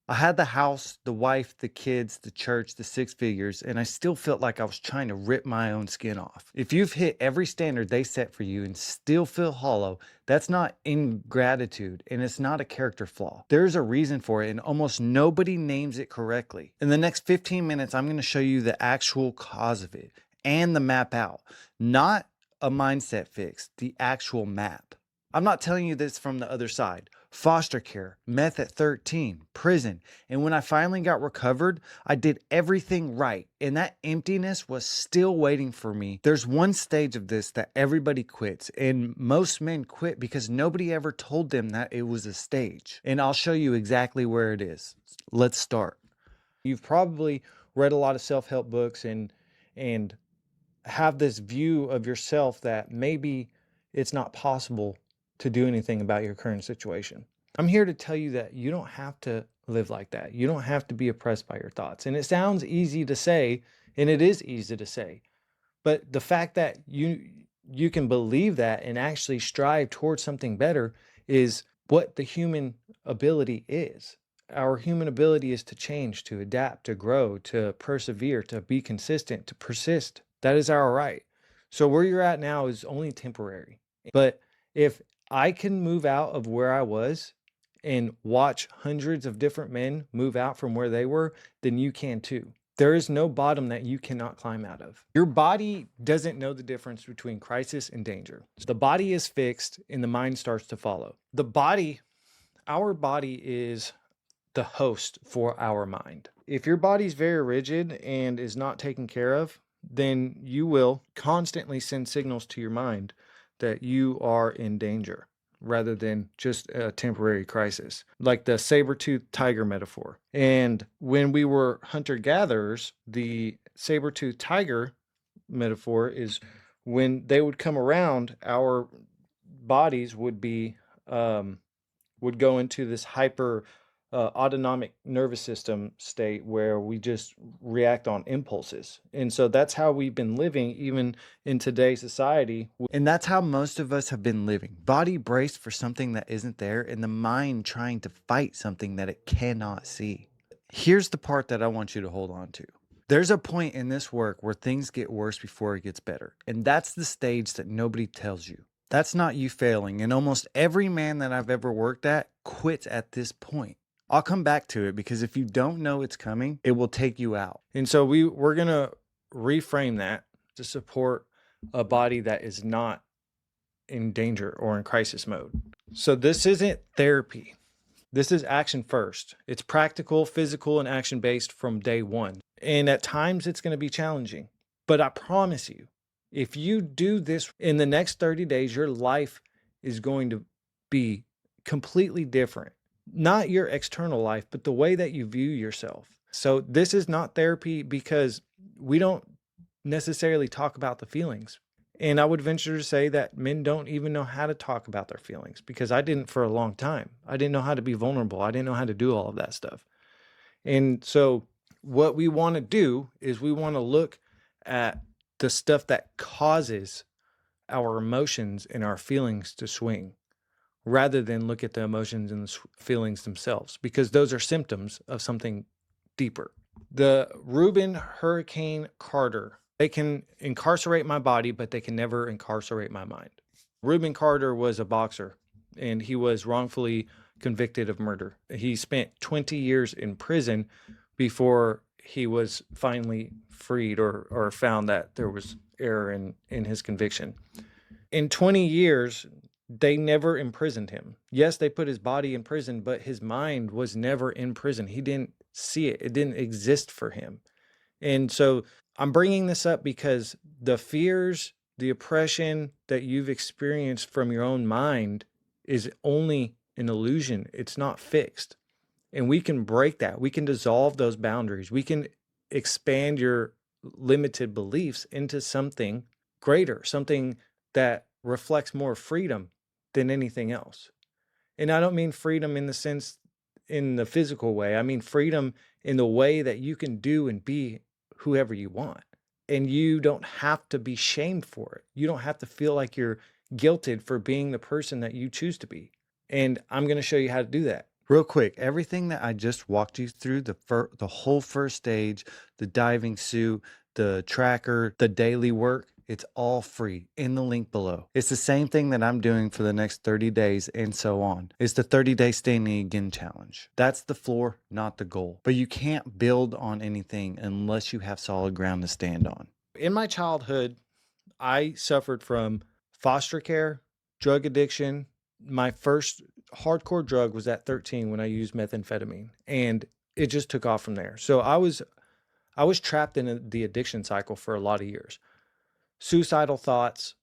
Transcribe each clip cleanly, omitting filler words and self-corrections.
I had the house, the wife, the kids, the church, the six figures, and I still felt like I was trying to rip my own skin off. If you've hit every standard they set for you and still feel hollow, that's not ingratitude and it's not a character flaw. There's a reason for it, and almost nobody names it correctly. In the next 15 minutes, I'm going to show you the actual cause of it and the map out, not a mindset fix, the actual map. I'm not telling you this from the other side. Foster care, meth at 13, prison. And when I finally got recovered, I did everything right. And that emptiness was still waiting for me. There's one stage of this that everybody quits. And most men quit because nobody ever told them that it was a stage. And I'll show you exactly where it is. Let's start. You've probably read a lot of self-help books and have this view of yourself that maybe it's not possible to do anything about your current situation. I'm here to tell you that you don't have to live like that. You don't have to be oppressed by your thoughts. And it sounds easy to say, and it is easy to say, but the fact that you can believe that and actually strive towards something better is what the human ability is. Our human ability is to change, to adapt, to grow, to persevere, to be consistent, to persist. That is our right. So where you're at now is only temporary. But if I can move out of where I was and watch hundreds of different men move out from where they were, then you can too. There is no bottom that you cannot climb out of. Your body doesn't know the difference between crisis and danger. The body is fixed and the mind starts to follow. Our body is the host for our mind. If your body's very rigid and is not taken care of, then you will constantly send signals to your mind that you are in danger rather than just a temporary crisis, like the saber-toothed tiger metaphor. And when we were hunter-gatherers, the saber-toothed tiger metaphor is when they would come around, our bodies would be would go into this hyper autonomic nervous system state where we just react on impulses. And so that's how we've been living even in today's society. And that's how most of us have been living. Body braced for something that isn't there and the mind trying to fight something that it cannot see. Here's the part that I want you to hold on to. There's a point in this work where things get worse before it gets better. And that's the stage that nobody tells you. That's not you failing. And almost every man that I've ever worked at quits at this point. I'll come back to it because if you don't know it's coming, it will take you out. And so we're going to reframe that to support a body that is not in danger or in crisis mode. So this isn't therapy. This is action first. It's practical, physical, and action-based from day one. And at times it's going to be challenging. But I promise you, if you do this in the next 30 days, your life is going to be completely different. Not your external life, but the way that you view yourself. So this is not therapy because we don't necessarily talk about the feelings. And I would venture to say that men don't even know how to talk about their feelings because I didn't for a long time. I didn't know how to be vulnerable. I didn't know how to do all of that stuff. And so what we want to do is we want to look at the stuff that causes our emotions and our feelings to swing, rather than look at the emotions and the feelings themselves, because those are symptoms of something deeper. The Rubin Hurricane Carter, they can incarcerate my body, but they can never incarcerate my mind. Rubin Carter was a boxer, and he was wrongfully convicted of murder. He spent 20 years in prison before he was finally freed or found that there was error in his conviction. In 20 years, they never imprisoned him. Yes, they put his body in prison, but his mind was never in prison. He didn't see it. It didn't exist for him. And so I'm bringing this up because the fears, the oppression that you've experienced from your own mind is only an illusion. It's not fixed. And we can break that. We can dissolve those boundaries. We can expand your limited beliefs into something greater, something that reflects more freedom than anything else. And I don't mean freedom in the sense in the physical way. I mean freedom in the way that you can do and be whoever you want. And you don't have to be shamed for it. You don't have to feel like you're guilted for being the person that you choose to be. And I'm going to show you how to do that. Real quick, everything that I just walked you through, the whole first stage, the diving suit, the tracker, the daily work, it's all free in the link below. It's the same thing that I'm doing for the next 30 days and so on. It's the 30-day standing again challenge. That's the floor, not the goal. But you can't build on anything unless you have solid ground to stand on. In my childhood, I suffered from foster care, drug addiction. My first hardcore drug was at 13 when I used methamphetamine, and it just took off from there. So I was trapped in the addiction cycle for a lot of years. Suicidal thoughts,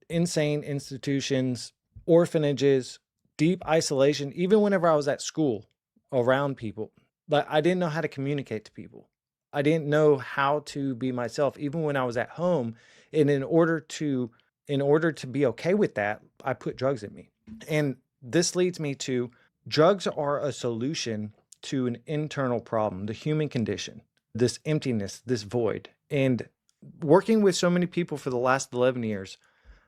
insane institutions, orphanages, deep isolation. Even whenever I was at school around people, but I didn't know how to communicate to people. I didn't know how to be myself, even when I was at home. And in order to be okay with that, I put drugs in me. And this leads me to drugs are a solution to an internal problem, the human condition, this emptiness, this void. And working with so many people for the last 11 years,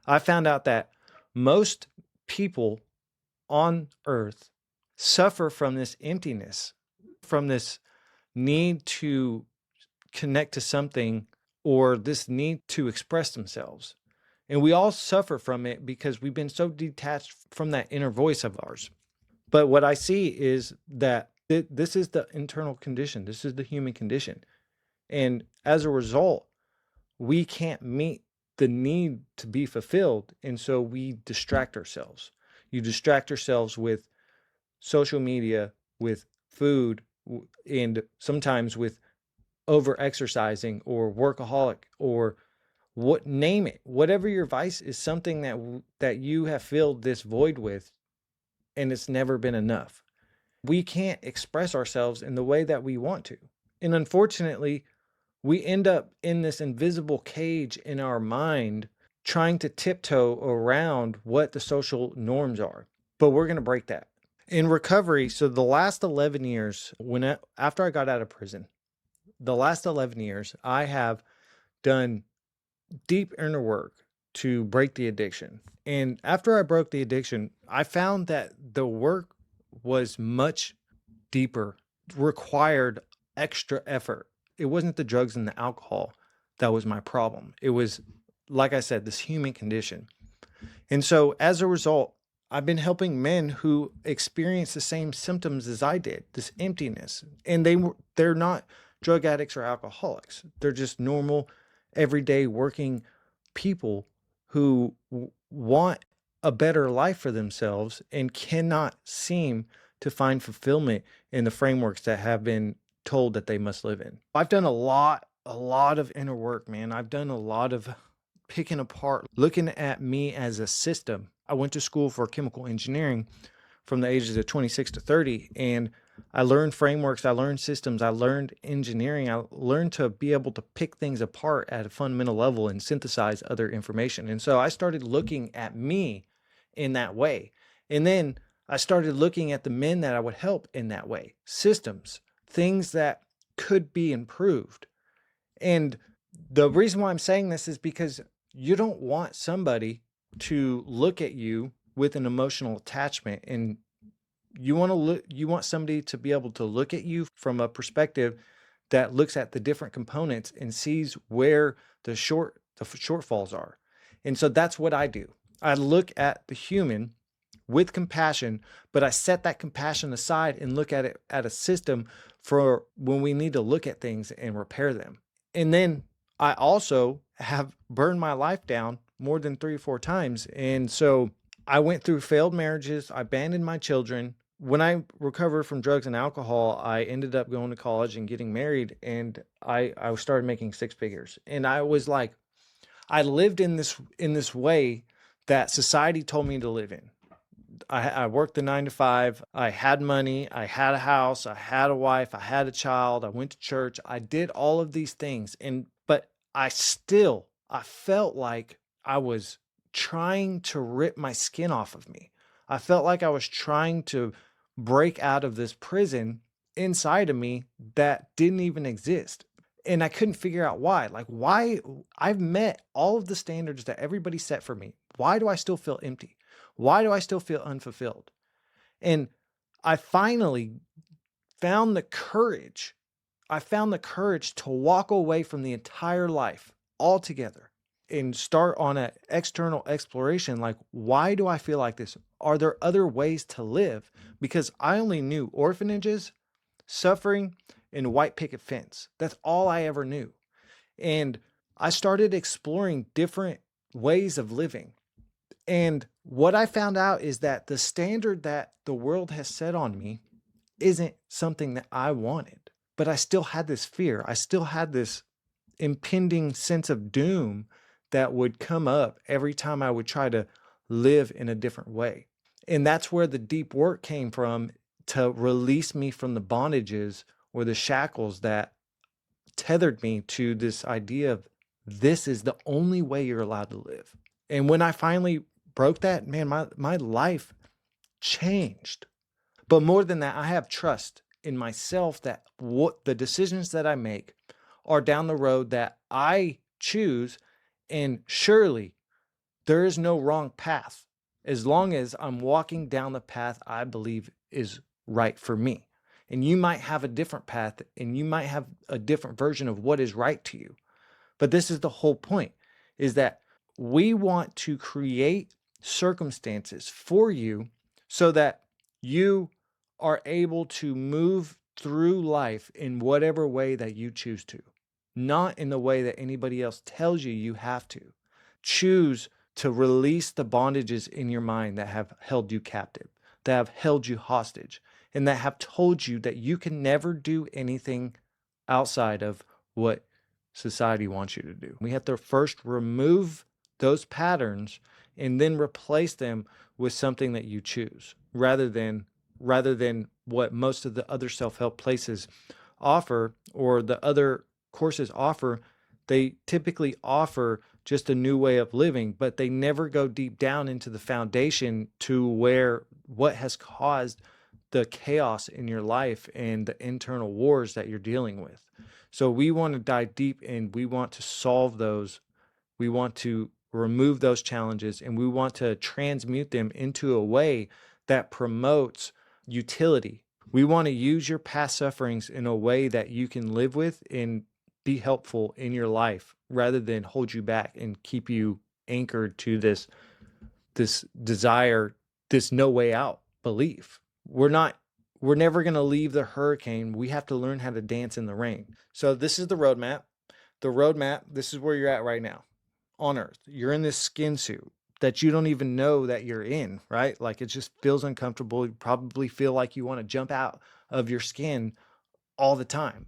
I found out that most people on earth suffer from this emptiness, from this need to connect to something or this need to express themselves. And we all suffer from it because we've been so detached from that inner voice of ours. But what I see is that this is the internal condition, this is the human condition. And as a result, we can't meet the need to be fulfilled. And so we distract ourselves. You distract yourselves with social media, with food, and sometimes with over exercising or workaholic or name it. Whatever your vice is, something that you have filled this void with, and it's never been enough. We can't express ourselves in the way that we want to. And unfortunately, we end up in this invisible cage in our mind trying to tiptoe around what the social norms are. But we're going to break that. In recovery, so the last 11 years, after I got out of prison, the last 11 years, I have done deep inner work to break the addiction. And after I broke the addiction, I found that the work was much deeper, required extra effort. It wasn't the drugs and the alcohol that was my problem. It was, like I said, this human condition. And so as a result, I've been helping men who experience the same symptoms as I did, this emptiness. And they're not drug addicts or alcoholics. They're just normal, everyday working people who want a better life for themselves and cannot seem to find fulfillment in the frameworks that have been told that they must live in. I've done a lot of inner work, man. I've done a lot of picking apart, looking at me as a system. I went to school for chemical engineering from the ages of 26 to 30, and I learned frameworks, I learned systems, I learned engineering, I learned to be able to pick things apart at a fundamental level and synthesize other information. And so I started looking at me in that way. And then I started looking at the men that I would help in that way, systems, things that could be improved. And the reason why I'm saying this is because you don't want somebody to look at you with an emotional attachment, and you want somebody to be able to look at you from a perspective that looks at the different components and sees where the shortfalls are. And so that's what I do. I look at the human with compassion, but I set that compassion aside and look at it at a system for when we need to look at things and repair them. And then I also have burned my life down more than 3 or 4 times. And so I went through failed marriages. I abandoned my children. When I recovered from drugs and alcohol, I ended up going to college and getting married, and I started making 6 figures. And I was like, I lived in this way that society told me to live in. I worked the 9 to 5. I had money. I had a house. I had a wife. I had a child. I went to church. I did all of these things. But I felt like I was trying to rip my skin off of me. I felt like I was trying to break out of this prison inside of me that didn't even exist. And I couldn't figure out why. Like, why? I've met all of the standards that everybody set for me. Why do I still feel empty? Why do I still feel unfulfilled? And I finally found the courage. I found the courage to walk away from the entire life altogether and start on an external exploration. Like, why do I feel like this? Are there other ways to live? Because I only knew orphanages, suffering, and white picket fence. That's all I ever knew. And I started exploring different ways of living. And what I found out is that the standard that the world has set on me isn't something that I wanted. But I still had this fear. I still had this impending sense of doom that would come up every time I would try to live in a different way. And that's where the deep work came from, to release me from the bondages or the shackles that tethered me to this idea of this is the only way you're allowed to live. And when I finally broke that, man, my life changed. But more than that, I have trust in myself that what the decisions that I make are down the road that I choose. And surely there is no wrong path as long as I'm walking down the path I believe is right for me. And you might have a different path and you might have a different version of what is right to you. But this is the whole point, is that we want to create circumstances for you so that you are able to move through life in whatever way that you choose to, not in the way that anybody else tells you you have to. Choose to release the bondages in your mind that have held you captive, that have held you hostage, and that have told you that you can never do anything outside of what society wants you to do. We have to first remove those patterns and then replace them with something that you choose, rather than what most of the other self-help places offer, or the other courses offer. They typically offer just a new way of living, but they never go deep down into the foundation to where what has caused the chaos in your life and the internal wars that you're dealing with. So we want to dive deep and we want to solve those. We want to remove those challenges and we want to transmute them into a way that promotes utility. We want to use your past sufferings in a way that you can live with and be helpful in your life, rather than hold you back and keep you anchored to this desire, this no way out belief. We're never going to leave the hurricane. We have to learn how to dance in the rain. So this is the roadmap. This is where you're at right now on Earth. You're in this skin suit that you don't even know that you're in, right? Like, it just feels uncomfortable. You probably feel like you want to jump out of your skin all the time.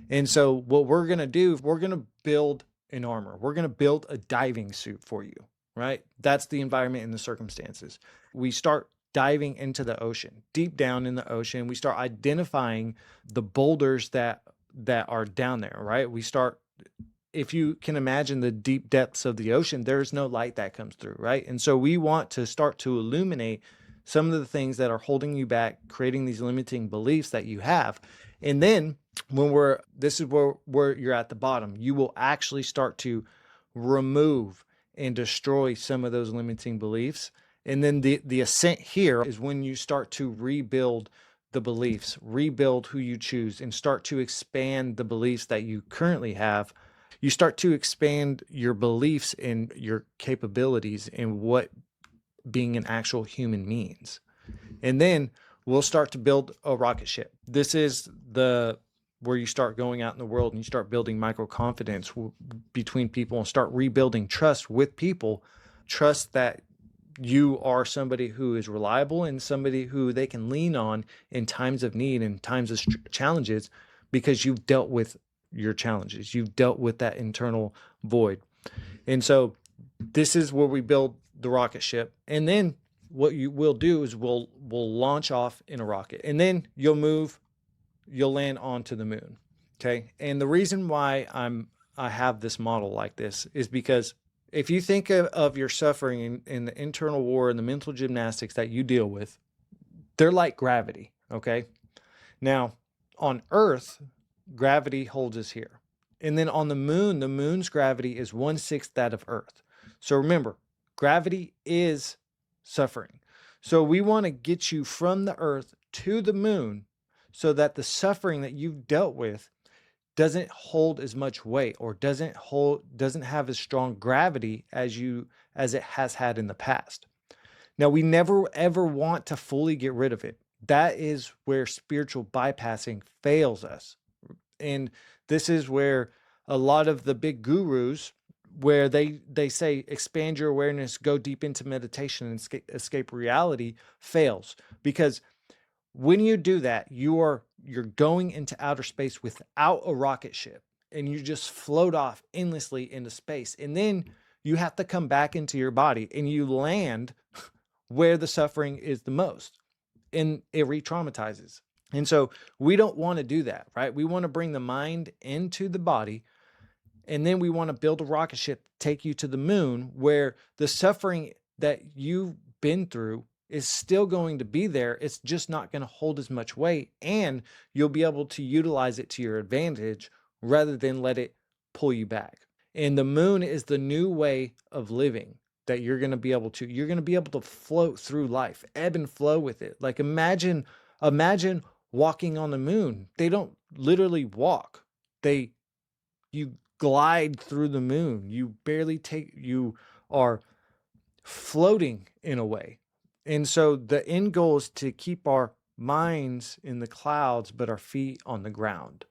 And so what we're going to do, we're going to build an armor. We're going to build a diving suit for you, right? That's the environment and the circumstances. We start diving into the ocean, deep down in the ocean. We start identifying the boulders that are down there, right? If you can imagine the deep depths of the ocean, there's no light that comes through, right? And so we want to start to illuminate some of the things that are holding you back, creating these limiting beliefs that you have. And then this is where you're at the bottom, you will actually start to remove and destroy some of those limiting beliefs. And then the ascent here is when you start to rebuild the beliefs, rebuild who you choose, and start to expand the beliefs that you currently have. You start to expand your beliefs and your capabilities and what being an actual human means. And then we'll start to build a rocket ship. This is where you start going out in the world and you start building micro confidence between people and start rebuilding trust with people. Trust that you are somebody who is reliable and somebody who they can lean on in times of need and times of challenges, because you've dealt with your challenges. You've dealt with that internal void. And so this is where we build the rocket ship. And then what you will do is we'll launch off in a rocket, and then you'll land onto the moon. Okay. And the reason why I have this model like this is because if you think of your suffering in the internal war and the mental gymnastics that you deal with, they're like gravity. Okay. Now on Earth, gravity holds us here. And then on the moon's gravity is 1/6 that of Earth. So remember, gravity is suffering. So we want to get you from the earth to the moon so that the suffering that you've dealt with doesn't hold as much weight or doesn't have as strong gravity as it has had in the past. Now, we never ever want to fully get rid of it. That is where spiritual bypassing fails us. And this is where a lot of the big gurus, where they say expand your awareness, go deep into meditation and escape reality, fails. Because when you do that, you're going into outer space without a rocket ship, and you just float off endlessly into space. And then you have to come back into your body and you land where the suffering is the most, and it re-traumatizes. And so we don't want to do that, right? We want to bring the mind into the body, and then we want to build a rocket ship to take you to the moon, where the suffering that you've been through is still going to be there. It's just not going to hold as much weight, and you'll be able to utilize it to your advantage rather than let it pull you back. And the moon is the new way of living that you're going to be able to float through life, ebb and flow with it. Like imagine walking on the moon. They don't literally walk. You glide through the moon. You are floating in a way. And so the end goal is to keep our minds in the clouds, but our feet on the ground.